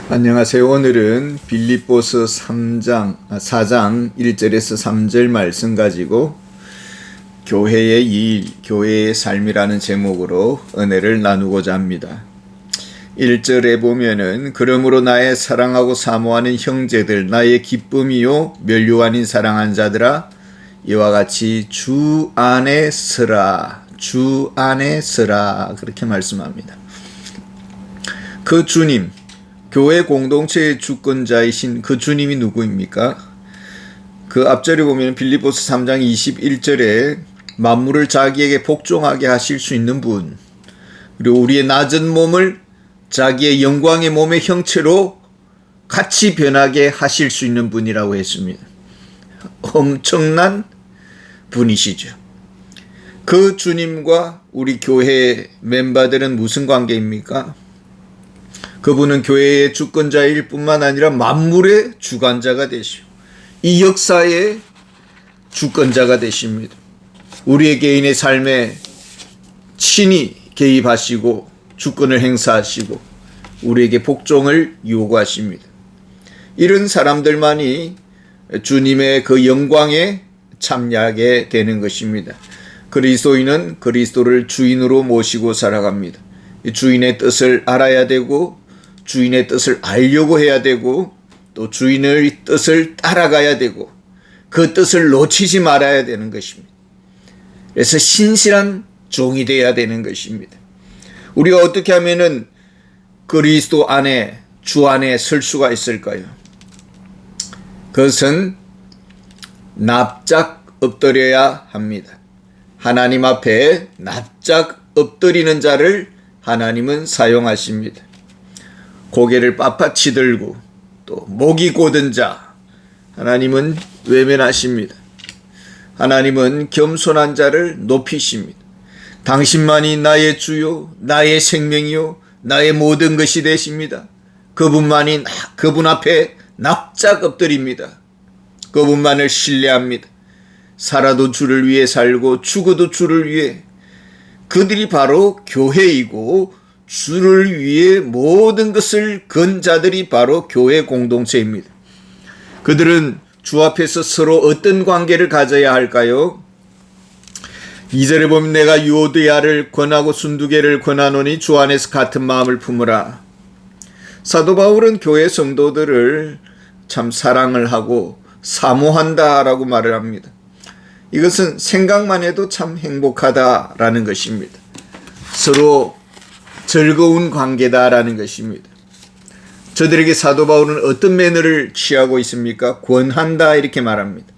안녕하세요. 오늘은 빌립보서 4장 1절에서 3절 말씀 가지고 교회의 일, 교회의 삶이라는 제목으로 은혜를 나누고자 합니다. 1절에 보면은 그러므로 나의 사랑하고 사모하는 형제들, 나의 기쁨이요 면류관인 사랑한 자들아, 이와 같이 주 안에 서라, 주 안에 서라, 그렇게 말씀합니다. 그 주님, 교회 공동체의 주권자이신 그 주님이 누구입니까? 그 앞절에 보면 빌립보서 3장 21절에 만물을 자기에게 복종하게 하실 수 있는 분, 그리고 우리의 낮은 몸을 자기의 영광의 몸의 형체로 같이 변하게 하실 수 있는 분이라고 했습니다. 엄청난 분이시죠. 그 주님과 우리 교회 멤버들은 무슨 관계입니까? 그분은 교회의 주권자일 뿐만 아니라 만물의 주관자가 되시고 이 역사의 주권자가 되십니다. 우리의 개인의 삶에 친히 개입하시고 주권을 행사하시고 우리에게 복종을 요구하십니다. 이런 사람들만이 주님의 그 영광에 참여하게 되는 것입니다. 그리스도인은 그리스도를 주인으로 모시고 살아갑니다. 주인의 뜻을 알아야 되고 주인의 뜻을 알려고 해야 되고 또 주인의 뜻을 따라가야 되고 그 뜻을 놓치지 말아야 되는 것입니다. 그래서 신실한 종이 되어야 되는 것입니다. 우리가 어떻게 하면은 그리스도 안에 주 안에 설 수가 있을까요? 그것은 납작 엎드려야 합니다. 하나님 앞에 납작 엎드리는 자를 하나님은 사용하십니다. 고개를 빳빳이 들고 또 목이 곧은 자 하나님은 외면하십니다. 하나님은 겸손한 자를 높이십니다. 당신만이 나의 주요 나의 생명이요 나의 모든 것이 되십니다. 그분만이 그분 앞에 납작 엎드립니다. 그분만을 신뢰합니다. 살아도 주를 위해 살고 죽어도 주를 위해, 그들이 바로 교회이고 주를 위해 모든 것을 건 자들이 바로 교회 공동체입니다. 그들은 주 앞에서 서로 어떤 관계를 가져야 할까요? 2절에 보면 내가 유오디아를 권하고 순두개를 권하노니 주 안에서 같은 마음을 품으라. 사도 바울은 교회 성도들을 참 사랑을 하고 사모한다라고 말을 합니다. 이것은 생각만 해도 참 행복하다라는 것입니다. 서로 즐거운 관계다라는 것입니다. 저들에게 사도 바울은 어떤 매너를 취하고 있습니까? 권한다 이렇게 말합니다.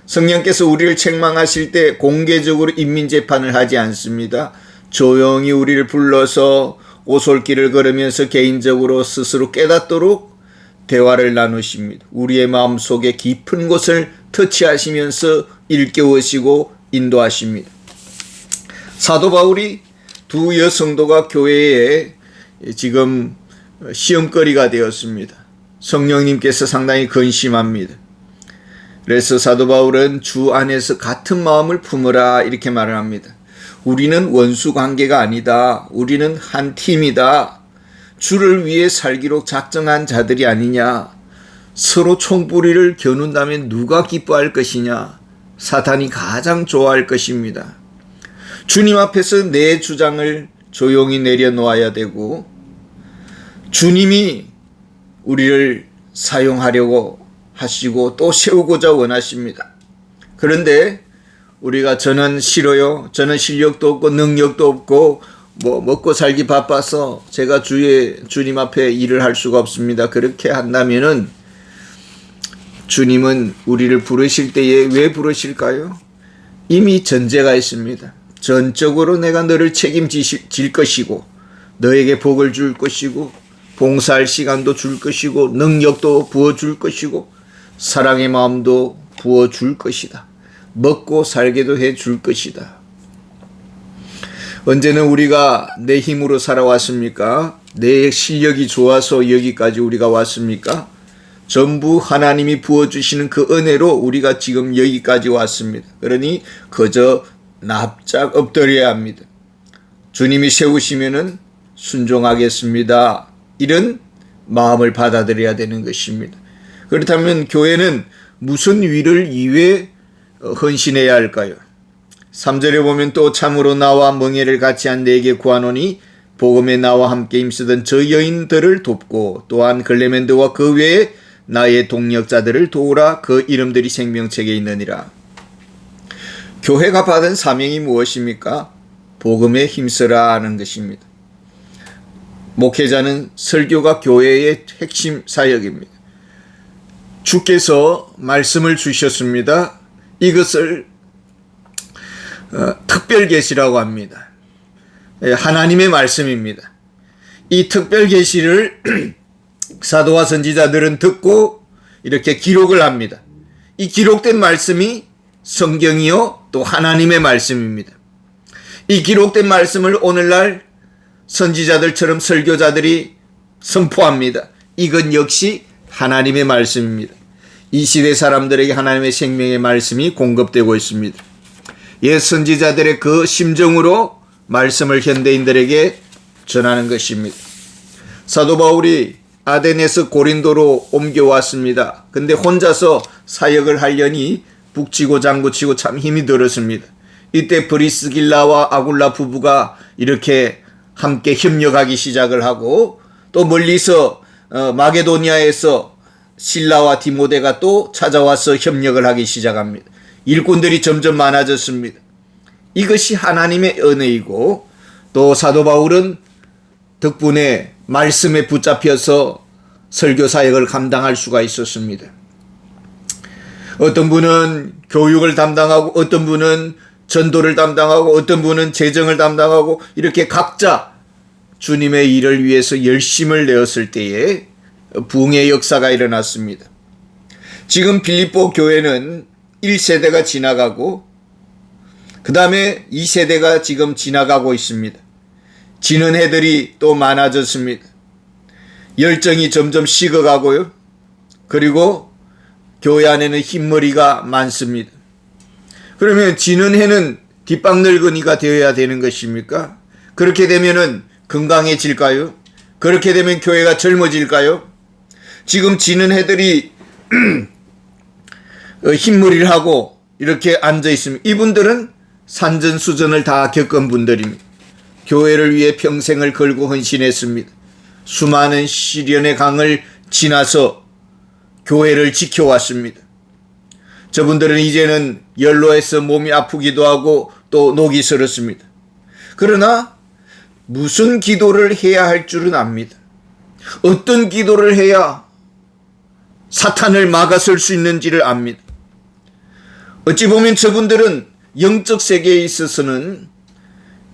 성령께서 우리를 책망하실 때 공개적으로 인민재판을 하지 않습니다. 조용히 우리를 불러서 오솔길을 걸으면서 개인적으로 스스로 깨닫도록 대화를 나누십니다. 우리의 마음속에 깊은 곳을 터치하시면서 일깨우시고 인도하십니다. 사도 바울이 두 여성도가 교회에 지금 시험거리가 되었습니다. 성령님께서 상당히 근심합니다. 그래서 사도 바울은 주 안에서 같은 마음을 품으라 이렇게 말을 합니다. 우리는 원수 관계가 아니다. 우리는 한 팀이다. 주를 위해 살기로 작정한 자들이 아니냐. 서로 총뿌리를 겨눈다면 누가 기뻐할 것이냐. 사탄이 가장 좋아할 것입니다. 주님 앞에서 내 주장을 조용히 내려놓아야 되고 주님이 우리를 사용하려고 하시고 또 세우고자 원하십니다. 그런데 우리가 저는 싫어요. 저는 실력도 없고 능력도 없고 먹고 살기 바빠서 제가 주님 앞에 일을 할 수가 없습니다. 그렇게 한다면은 주님은 우리를 부르실 때에 왜 부르실까요? 이미 전제가 있습니다. 전적으로 내가 너를 책임질 것이고 너에게 복을 줄 것이고 봉사할 시간도 줄 것이고 능력도 부어줄 것이고 사랑의 마음도 부어줄 것이다. 먹고 살게도 해줄 것이다. 언제는 우리가 내 힘으로 살아왔습니까? 내 실력이 좋아서 여기까지 우리가 왔습니까? 전부 하나님이 부어주시는 그 은혜로 우리가 지금 여기까지 왔습니다. 그러니 그저 납작 엎드려야 합니다. 주님이 세우시면은 순종하겠습니다. 이런 마음을 받아들여야 되는 것입니다. 그렇다면 교회는 무슨 위를 위해 헌신해야 할까요? 3절에 보면 또 참으로 나와 멍에를 같이 한 내게 구하노니 복음에 나와 함께 힘쓰던 저 여인들을 돕고 또한 글레멘드와 그 외에 나의 동력자들을 도우라. 그 이름들이 생명책에 있느니라. 교회가 받은 사명이 무엇입니까? 복음에 힘쓰라 하는 것입니다. 목회자는 설교가 교회의 핵심 사역입니다. 주께서 말씀을 주셨습니다. 이것을 특별 계시라고 합니다. 하나님의 말씀입니다. 이 특별 계시를 사도와 선지자들은 듣고 이렇게 기록을 합니다. 이 기록된 말씀이 성경이요 또 하나님의 말씀입니다. 이 기록된 말씀을 오늘날 선지자들처럼 설교자들이 선포합니다. 이건 역시 하나님의 말씀입니다. 이 시대 사람들에게 하나님의 생명의 말씀이 공급되고 있습니다. 옛 선지자들의 그 심정으로 말씀을 현대인들에게 전하는 것입니다. 사도 바울이 아덴에서 고린도로 옮겨왔습니다. 근데 혼자서 사역을 하려니 북치고 장구치고 참 힘이 들었습니다. 이때 브리스길라와 아굴라 부부가 이렇게 함께 협력하기 시작을 하고 또 멀리서 마게도니아에서 실라와 디모데가 또 찾아와서 협력을 하기 시작합니다. 일꾼들이 점점 많아졌습니다. 이것이 하나님의 은혜이고 또 사도 바울은 덕분에 말씀에 붙잡혀서 설교 사역을 감당할 수가 있었습니다. 어떤 분은 교육을 담당하고 어떤 분은 전도를 담당하고 어떤 분은 재정을 담당하고 이렇게 각자 주님의 일을 위해서 열심을 내었을 때에 부흥의 역사가 일어났습니다. 지금 빌립보 교회는 1세대가 지나가고 그 다음에 2세대가 지금 지나가고 있습니다. 지는 해들이 또 많아졌습니다. 열정이 점점 식어가고요. 그리고 교회 안에는 흰머리가 많습니다. 그러면 지는 해는 뒷방늙은이가 되어야 되는 것입니까? 그렇게 되면은 건강해질까요? 그렇게 되면 교회가 젊어질까요? 지금 지는 해들이 흰머리를 하고 이렇게 앉아 있습니다. 이분들은 산전수전을 다 겪은 분들입니다. 교회를 위해 평생을 걸고 헌신했습니다. 수많은 시련의 강을 지나서 교회를 지켜왔습니다. 저분들은 이제는 연로해서 몸이 아프기도 하고 또 녹이 슬었습니다. 그러나 무슨 기도를 해야 할 줄은 압니다. 어떤 기도를 해야 사탄을 막아설 수 있는지를 압니다. 어찌 보면 저분들은 영적 세계에 있어서는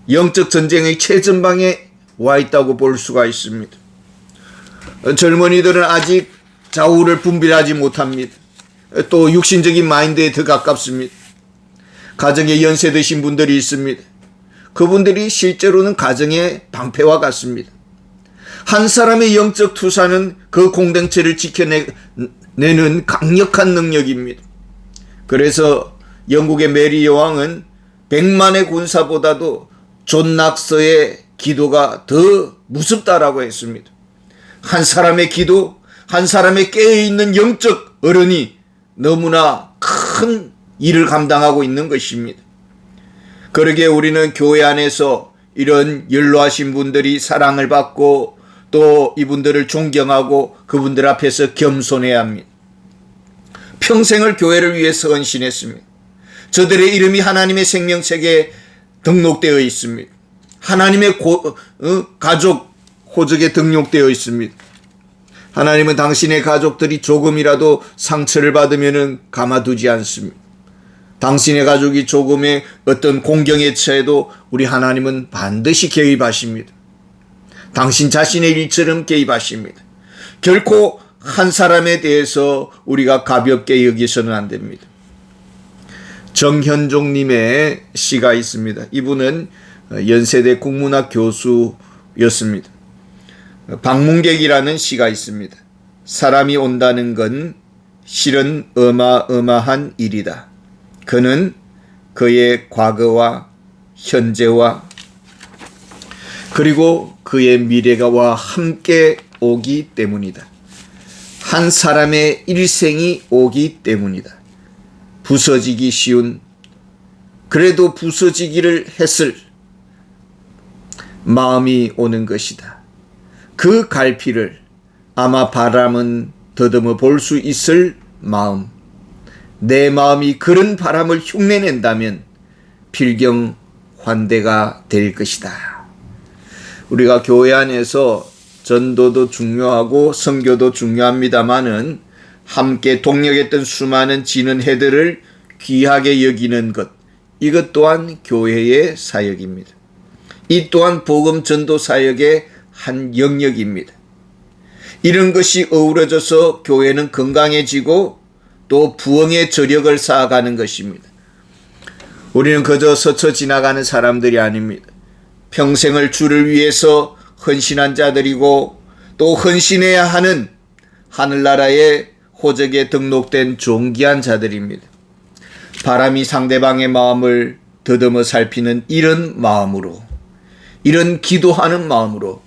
영적 전쟁의 최전방에 와 있다고 볼 수가 있습니다. 젊은이들은 아직 좌우를 분별하지 못합니다. 또 육신적인 마인드에 더 가깝습니다. 가정에 연세 드신 분들이 있습니다. 그분들이 실제로는 가정의 방패와 같습니다. 한 사람의 영적 투사는 그 공동체를 지켜내는 강력한 능력입니다. 그래서 영국의 메리 여왕은 100만의 군사보다도 존 낙서의 기도가 더 무섭다라고 했습니다. 한 사람의 기도, 한 사람의 깨어있는 영적 어른이 너무나 큰 일을 감당하고 있는 것입니다. 그러기에 우리는 교회 안에서 이런 연로하신 분들이 사랑을 받고 또 이분들을 존경하고 그분들 앞에서 겸손해야 합니다. 평생을 교회를 위해서 헌신했습니다. 저들의 이름이 하나님의 생명책에 등록되어 있습니다. 하나님의 가족 호적에 등록되어 있습니다. 하나님은 당신의 가족들이 조금이라도 상처를 받으면 가만두지 않습니다. 당신의 가족이 조금의 어떤 공경에 처해도 우리 하나님은 반드시 개입하십니다. 당신 자신의 일처럼 개입하십니다. 결코 한 사람에 대해서 우리가 가볍게 여기서는 안 됩니다. 정현종님의 시가 있습니다. 이분은 연세대 국문학 교수였습니다. 방문객이라는 시가 있습니다. 사람이 온다는 건 실은 어마어마한 일이다. 그는 그의 과거와 현재와 그리고 그의 미래가와 함께 오기 때문이다. 한 사람의 일생이 오기 때문이다. 부서지기 쉬운, 그래도 부서지기를 했을 마음이 오는 것이다. 그 갈피를 아마 바람은 더듬어 볼 수 있을 마음, 내 마음이 그런 바람을 흉내낸다면 필경 환대가 될 것이다. 우리가 교회 안에서 전도도 중요하고 선교도 중요합니다마는 함께 동력했던 수많은 지는 해들을 귀하게 여기는 것, 이것 또한 교회의 사역입니다. 이 또한 복음 전도 사역의 한 영역입니다. 이런 것이 어우러져서 교회는 건강해지고 또 부흥의 저력을 쌓아가는 것입니다. 우리는 그저 스쳐 지나가는 사람들이 아닙니다. 평생을 주를 위해서 헌신한 자들이고 또 헌신해야 하는 하늘나라의 호적에 등록된 존귀한 자들입니다. 바람이 상대방의 마음을 더듬어 살피는 이런 마음으로, 이런 기도하는 마음으로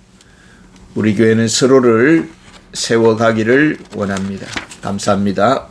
우리 교회는 서로를 세워가기를 원합니다. 감사합니다.